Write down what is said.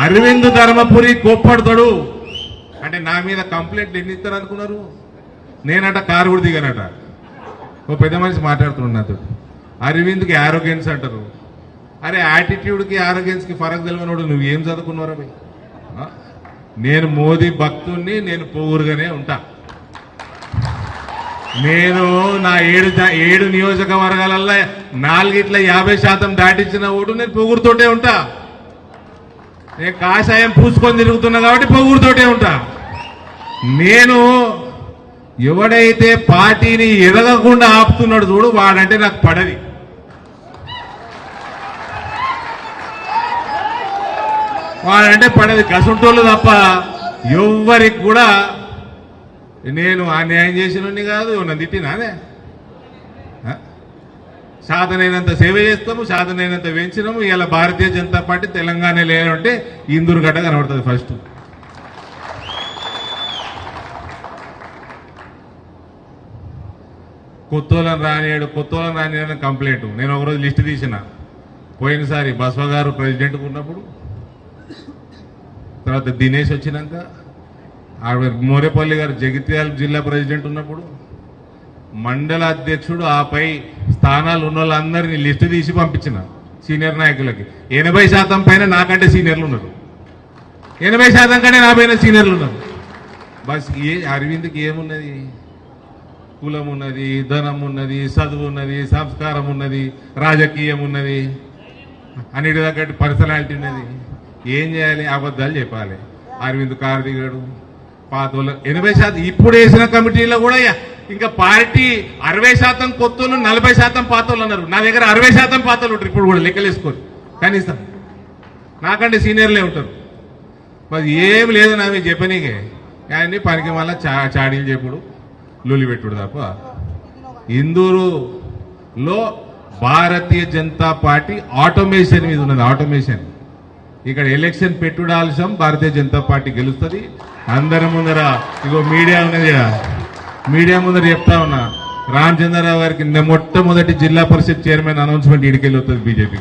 అరవింద్ ధర్మపురి కోప్పడతాడు అంటే నా మీద కంప్లైంట్లు ఎన్ని ఇస్తారు అనుకున్నారు? నేనట కారు కూడా దిగానట. ఓ పెద్ద మనిషి మాట్లాడుతున్నాడు నాతో. అరవింద్కి ఆరోగెన్స్ అంటారు. అరే యాటిట్యూడ్కి ఆరోగెన్స్కి ఫరక్ తెలియనోడు నువ్వేం చదువుకున్నారా భయ్? నేను మోదీ భక్తుణ్ణి, నేను పొగురుగానే ఉంటా. నేను నా 7 నియోజకవర్గాలల్లో 450% దాటించిన ఓటు నేను పొగురుతోటే ఉంటా. నేను కాషాయం పూసుకొని తిరుగుతున్నా కాబట్టి పొగురుతోటే ఉంటా. నేను ఎవడైతే పార్టీని ఎదగకుండా ఆపుతున్నాడు చూడు వాడంటే నాకు పడది. వాడంటే పడది కసుంటోళ్ళు తప్ప ఎవ్వరికి కూడా. నేను అన్యాయం చేసినోడిని కాదు, నన్ను తిట్టినానే. సాధనైనంత సేవ చేస్తాము, సాధనైనంత పెంచినాము. ఇలా భారతీయ జనతా పార్టీ తెలంగాణ లేదంటే ఇందూరుగడ్డ కనబడుతుంది ఫస్ట్. కొత్తోళ్ళని రానియడం కంప్లైంట్. నేను ఒకరోజు లిస్టు తీసిన. పోయినసారి బస్వ గారు ప్రెసిడెంట్గా ఉన్నప్పుడు, తర్వాత దినేష్ వచ్చినాక, మోరేపల్లి గారు జగిత్యాల జిల్లా ప్రెసిడెంట్ ఉన్నప్పుడు, మండల అధ్యక్షుడు ఆపై స్థానాలు ఉన్న వాళ్ళందరినీ లిస్టు తీసి పంపించిన సీనియర్ నాయకులకి. 80% పైన నాకంటే సీనియర్లు ఉన్నారు. 80% కంటే నా పైన సీనియర్లు ఉన్నారు. బస్ అరవింద్కి ఏమున్నది? కులం ఉన్నది, ధనం ఉన్నది, చదువు ఉన్నది, సంస్కారం ఉన్నది, రాజకీయం ఉన్నది, అన్నిటి తగ్గట్టు పర్సనాలిటీ ఉన్నది. ఏం చేయాలి? అబద్ధాలు చెప్పాలి. అరవింద్ కారు దిగాడు. పాతోళ్ళు 80%. ఇప్పుడు వేసిన కమిటీలో కూడా ఇంకా పార్టీ 60% కొత్తోళ్ళు, 40% పాతోళ్ళు అన్నారు. నా దగ్గర 60% పాతోళ్ళు ఉంటారు ఇప్పుడు కూడా లెక్కలేసుకోరు. కనీసం నాకంటే సీనియర్లే ఉంటారు. మరి ఏం లేదు నా మీద చెప్పనీకే. కానీ పనికి మళ్ళీ చాడీలు చెప్పుడు, లొలి పెట్టుడు తప్ప. ఇందూరులో భారతీయ జనతా పార్టీ ఆటోమేషన్ మీద ఉన్నది. ఆటోమేషన్ ఇక్కడ ఎలక్షన్ పెట్టుడాల్సాం, భారతీయ జనతా పార్టీ గెలుస్తుంది. అందరి ముందర ఇగో మీడియా ఉన్నది. మీడియా ముందర చెప్తా ఉన్నా, రామచంద్రరావు గారికి మొట్టమొదటి జిల్లా పరిషత్ చైర్మన్ అనౌన్స్మెంట్ ఇడికెళ్ళి వస్తుంది బీజేపీ.